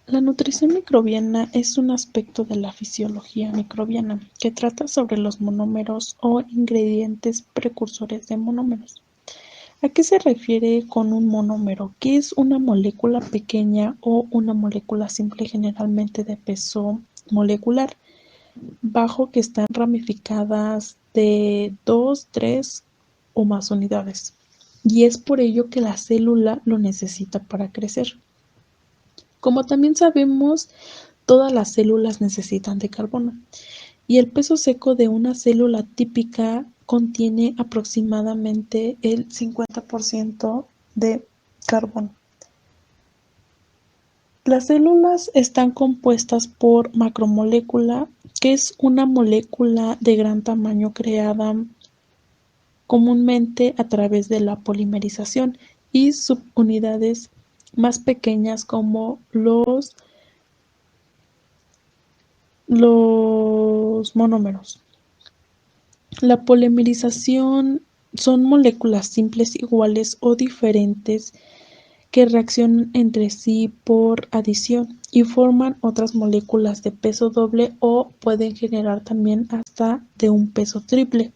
La nutrición microbiana es un aspecto de la fisiología microbiana que trata sobre los monómeros o ingredientes precursores de monómeros. ¿A qué se refiere con un monómero? ¿Qué es una molécula pequeña o una molécula simple generalmente de peso molecular bajo que están ramificadas de 2, 3 o más unidades? Y es por ello que la célula lo necesita para crecer. Como también sabemos, todas las células necesitan de carbono, y el peso seco de una célula típica contiene aproximadamente el 50% de carbono. Las células están compuestas por macromolécula, que es una molécula de gran tamaño creada comúnmente a través de la polimerización, y subunidades más pequeñas como los monómeros. La polimerización son moléculas simples iguales o diferentes que reaccionan entre sí por adición y forman otras moléculas de peso doble o pueden generar también hasta de un peso triple.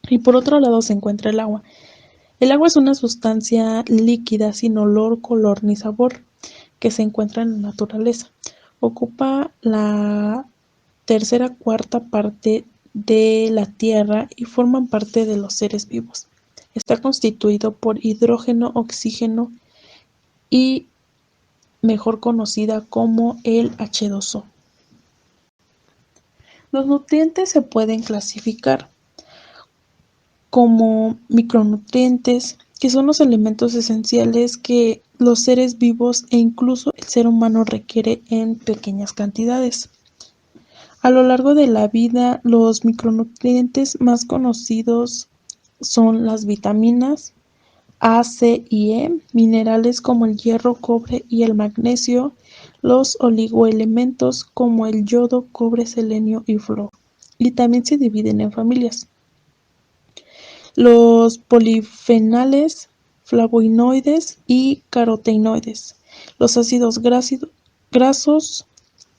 Y por otro lado se encuentra el agua. El agua es una sustancia líquida sin olor, color ni sabor que se encuentra en la naturaleza. Ocupa la tercera cuarta parte de la Tierra y forman parte de los seres vivos. Está constituido por hidrógeno, oxígeno y mejor conocida como el H2O. Los nutrientes se pueden clasificar como micronutrientes, que son los elementos esenciales que los seres vivos e incluso el ser humano requiere en pequeñas cantidades. A lo largo de la vida, los micronutrientes más conocidos son las vitaminas A, C y E, minerales como el hierro, cobre y el magnesio, los oligoelementos como el yodo, cobre, selenio y flúor. Y también se dividen en familias. Los polifenales, flavonoides y carotenoides. Los ácidos grasos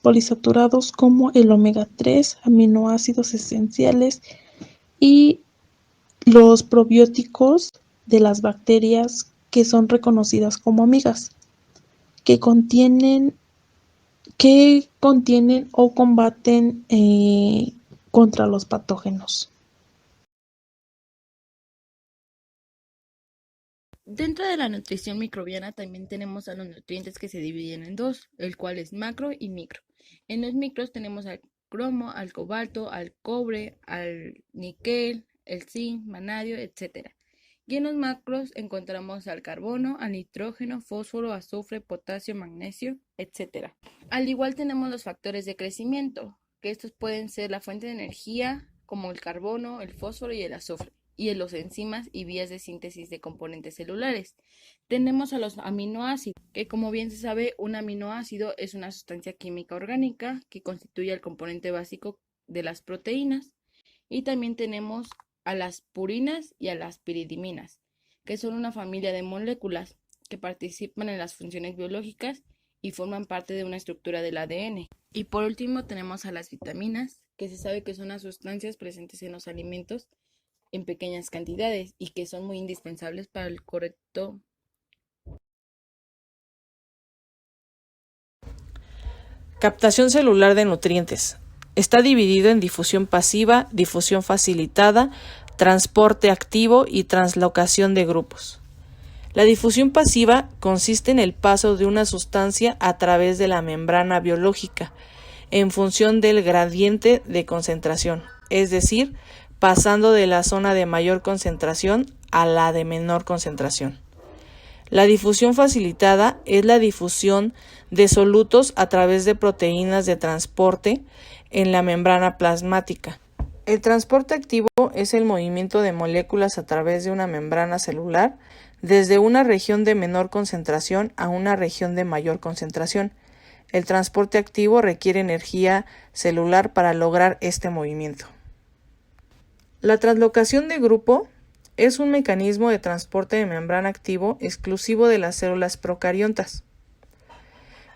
polisaturados como el omega 3, aminoácidos esenciales y los probióticos de las bacterias que son reconocidas como amigas, que contienen o combaten contra los patógenos. Dentro de la nutrición microbiana también tenemos a los nutrientes que se dividen en dos, el cual es macro y micro. En los micros tenemos al cromo, al cobalto, al cobre, al níquel, el zinc, vanadio, etc. Y en los macros encontramos al carbono, al nitrógeno, fósforo, azufre, potasio, magnesio, etc. Al igual tenemos los factores de crecimiento, que estos pueden ser la fuente de energía, como el carbono, el fósforo y el azufre, y en los enzimas y vías de síntesis de componentes celulares. Tenemos a los aminoácidos, que como bien se sabe, un aminoácido es una sustancia química orgánica que constituye el componente básico de las proteínas. Y también tenemos a las purinas y a las piridiminas, que son una familia de moléculas que participan en las funciones biológicas y forman parte de una estructura del ADN. Y por último tenemos a las vitaminas, que se sabe que son las sustancias presentes en los alimentos en pequeñas cantidades y que son muy indispensables para el correcto. Captación celular de nutrientes. Está dividido en difusión pasiva, difusión facilitada, transporte activo y translocación de grupos. La difusión pasiva consiste en el paso de una sustancia a través de la membrana biológica en función del gradiente de concentración, es decir, pasando de la zona de mayor concentración a la de menor concentración. La difusión facilitada es la difusión de solutos a través de proteínas de transporte en la membrana plasmática. El transporte activo es el movimiento de moléculas a través de una membrana celular desde una región de menor concentración a una región de mayor concentración. El transporte activo requiere energía celular para lograr este movimiento. La translocación de grupo es un mecanismo de transporte de membrana activo exclusivo de las células procariontas.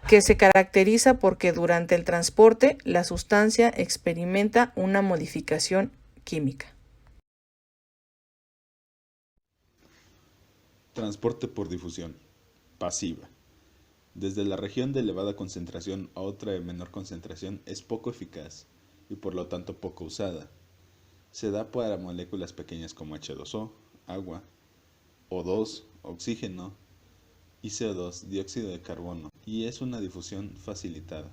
que se caracteriza porque durante el transporte la sustancia experimenta una modificación química. Transporte por difusión. Pasiva. Desde la región de elevada concentración a otra de menor concentración es poco eficaz y por lo tanto poco usada. Se da para moléculas pequeñas como H2O, agua, O2, oxígeno, y CO2, dióxido de carbono, y es una difusión facilitada.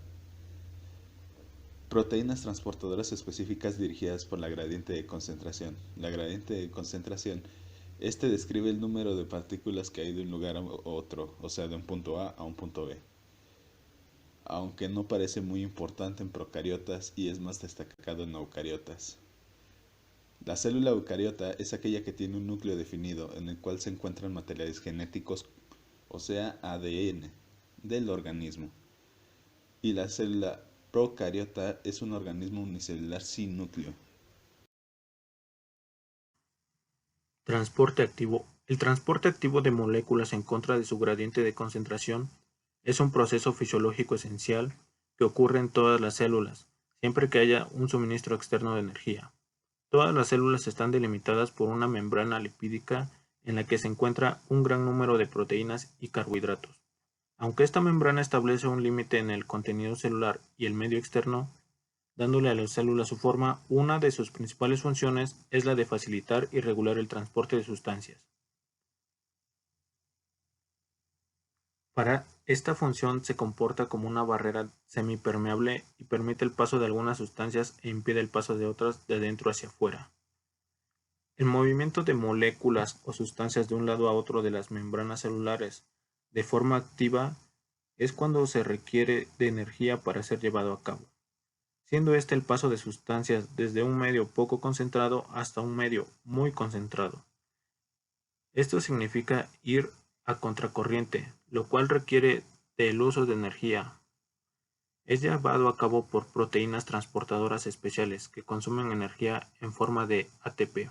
Proteínas transportadoras específicas dirigidas por la gradiente de concentración. La gradiente de concentración describe el número de partículas que hay de un lugar a otro, o sea, de un punto A a un punto B. Aunque no parece muy importante en procariotas y es más destacado en eucariotas. La célula eucariota es aquella que tiene un núcleo definido en el cual se encuentran materiales genéticos, o sea, ADN, del organismo. Y la célula procariota es un organismo unicelular sin núcleo. Transporte activo. El transporte activo de moléculas en contra de su gradiente de concentración es un proceso fisiológico esencial que ocurre en todas las células, siempre que haya un suministro externo de energía. Todas las células están delimitadas por una membrana lipídica en la que se encuentra un gran número de proteínas y carbohidratos. Aunque esta membrana establece un límite en el contenido celular y el medio externo, dándole a la célula su forma, una de sus principales funciones es la de facilitar y regular el transporte de sustancias. Para esta función se comporta como una barrera semipermeable y permite el paso de algunas sustancias e impide el paso de otras de dentro hacia afuera. El movimiento de moléculas o sustancias de un lado a otro de las membranas celulares de forma activa es cuando se requiere de energía para ser llevado a cabo, siendo este el paso de sustancias desde un medio poco concentrado hasta un medio muy concentrado. Esto significa ir a contracorriente, lo cual requiere del uso de energía. Es llevado a cabo por proteínas transportadoras especiales que consumen energía en forma de ATP.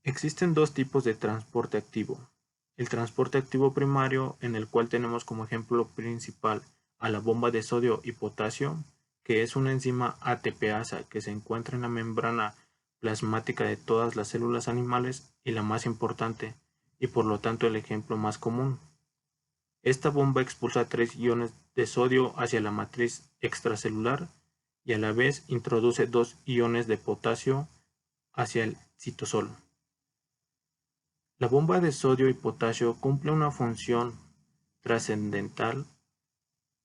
Existen dos tipos de transporte activo. El transporte activo primario, en el cual tenemos como ejemplo principal a la bomba de sodio y potasio, que es una enzima ATPasa que se encuentra en la membrana plasmática de todas las células animales y la más importante, y por lo tanto el ejemplo más común. Esta bomba expulsa 3 iones de sodio hacia la matriz extracelular y a la vez introduce 2 iones de potasio hacia el citosol. La bomba de sodio y potasio cumple una función trascendental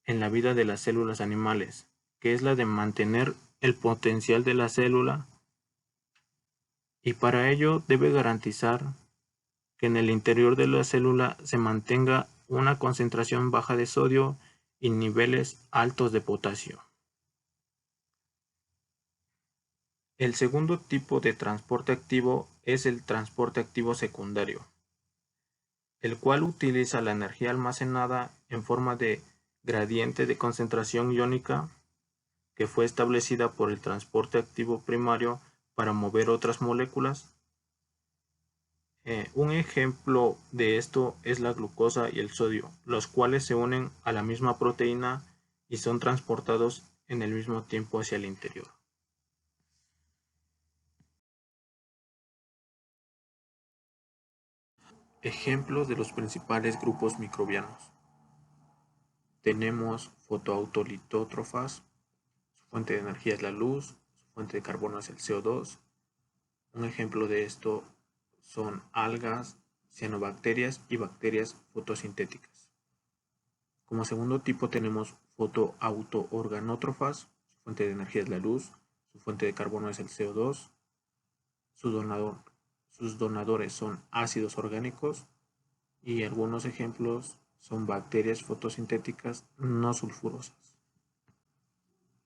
en la vida de las células animales, que es la de mantener el potencial de la célula, y para ello debe garantizar que en el interior de la célula se mantenga una concentración baja de sodio y niveles altos de potasio. El segundo tipo de transporte activo es el transporte activo secundario, el cual utiliza la energía almacenada en forma de gradiente de concentración iónica que fue establecida por el transporte activo primario para mover otras moléculas. Un ejemplo de esto es la glucosa y el sodio, los cuales se unen a la misma proteína y son transportados en el mismo tiempo hacia el interior. Ejemplos de los principales grupos microbianos. Tenemos fotoautolitótrofas, su fuente de energía es la luz, su fuente de carbono es el CO2. Un ejemplo de esto son algas, cianobacterias y bacterias fotosintéticas. Como segundo tipo tenemos fotoautoorganótrofas, su fuente de energía es la luz, su fuente de carbono es el CO2, sus donadores son ácidos orgánicos y algunos ejemplos son bacterias fotosintéticas no sulfurosas.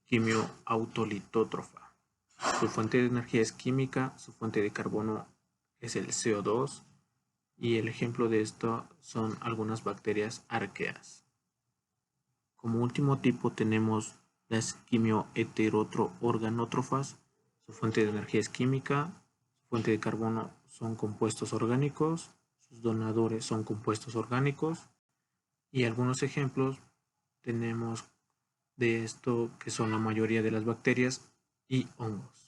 Quimioautolitótrofa. Su fuente de energía es química, su fuente de carbono es el CO2 y el ejemplo de esto son algunas bacterias arqueas. Como último tipo tenemos las quimioheteroorganótrofas. Su fuente de energía es química, su fuente de carbono son compuestos orgánicos, sus donadores son compuestos orgánicos Y algunos ejemplos tenemos de esto que son la mayoría de las bacterias y hongos.